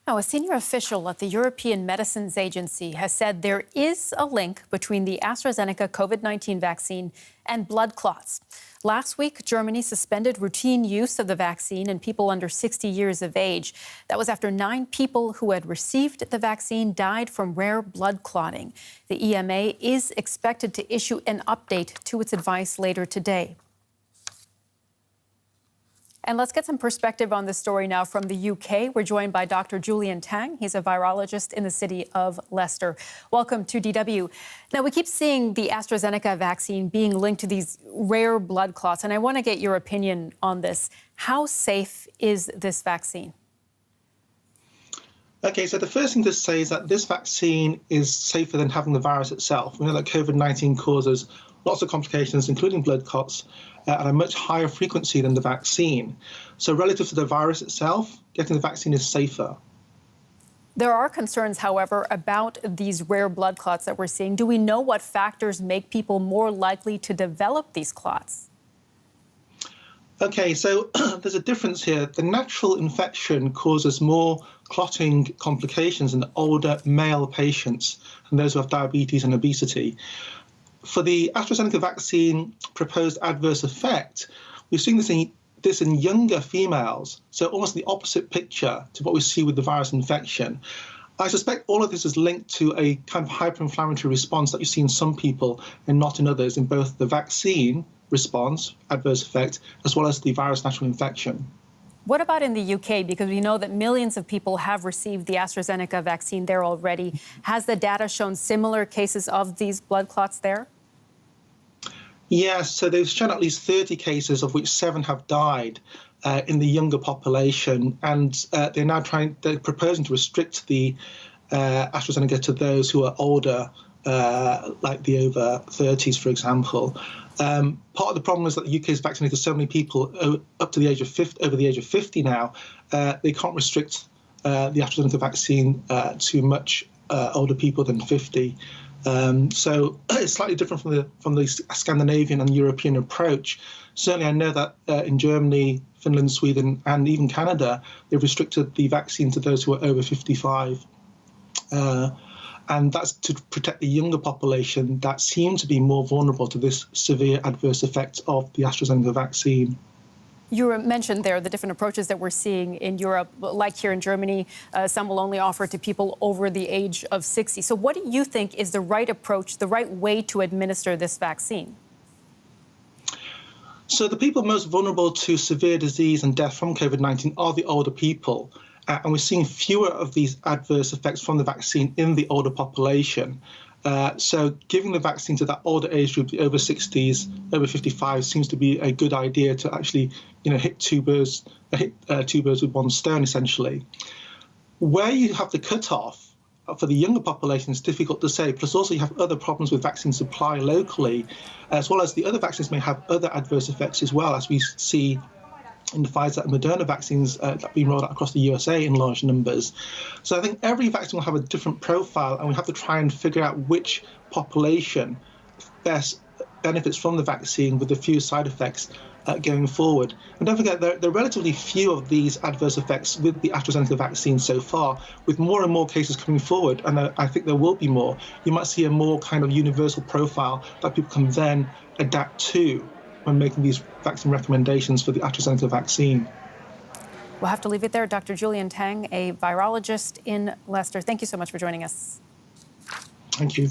Now, a senior official at the European Medicines Agency has said there is a link between the AstraZeneca COVID-19 vaccine and blood clots. Last week, Germany suspended routine use of the vaccine in people under 60 years of age. That was after 9 people who had received the vaccine died from rare blood clotting. The EMA is expected to issue an update to its advice later today. And let's get some perspective on this story now from the UK. We're joined by Dr. Julian Tang. He's a virologist in the city of Leicester. Welcome to DW. Now, we keep seeing the AstraZeneca vaccine being linked to these rare blood clots, and I want to get your opinion on this. How safe is this vaccine? OK, so the first thing to say is that this vaccine is safer than having the virus itself. We know that COVID-19 causes lots of complications, including blood clots, at a much higher frequency than the vaccine. So relative to the virus itself, getting the vaccine is safer. There are concerns, however, about these rare blood clots that we're seeing. Do we know what factors make people more likely to develop these clots? OK, so there's a difference here. The natural infection causes more clotting complications in older male patients and those who have diabetes and obesity. For the AstraZeneca vaccine proposed adverse effect, we've seen this in younger females, so almost the opposite picture to what we see with the virus infection. I suspect all of this is linked to a kind of hyperinflammatory response that you see in some people and not in others, in both the vaccine response, adverse effect, as well as the virus natural infection. What about in the UK? Because we know that millions of people have received the AstraZeneca vaccine there already. Has the data shown similar cases of these blood clots there? Yes, so they've shown at least 30 cases, of which 7 have died in the younger population. And they're proposing to restrict the AstraZeneca to those who are older, like the over 30s, for example. Part of the problem is that the UK has vaccinated so many people up to the age of 50, over the age of 50 now. They can't restrict the AstraZeneca vaccine to much older people than 50. So it's slightly different from the Scandinavian and European approach. Certainly, I know that in Germany, Finland, Sweden, and even Canada, they've restricted the vaccine to those who are over 55. And that's to protect the younger population that seem to be more vulnerable to this severe adverse effect of the AstraZeneca vaccine. You mentioned there the different approaches that we're seeing in Europe, like here in Germany. Some will only offer it to people over the age of 60. So what do you think is the right approach, the right way to administer this vaccine? So the people most vulnerable to severe disease and death from COVID-19 are the older people. And we're seeing fewer of these adverse effects from the vaccine in the older population. So giving the vaccine to that older age group, the over 60s, over 55, seems to be a good idea to actually, hit two birds with one stone, essentially. Where you have the cutoff for the younger population is difficult to say. Plus, also you have other problems with vaccine supply locally, as well as the other vaccines may have other adverse effects as well, as we see in the Pfizer and Moderna vaccines that have been rolled out across the USA in large numbers. So I think every vaccine will have a different profile, and we have to try and figure out which population best benefits from the vaccine with the few side effects going forward. And don't forget, there are relatively few of these adverse effects with the AstraZeneca vaccine so far. With more and more cases coming forward, and I think there will be more, you might see a more kind of universal profile that people can then adapt to when making these vaccine recommendations for the AstraZeneca vaccine. We'll have to leave it there. Dr. Julian Tang, a virologist in Leicester. Thank you so much for joining us. Thank you.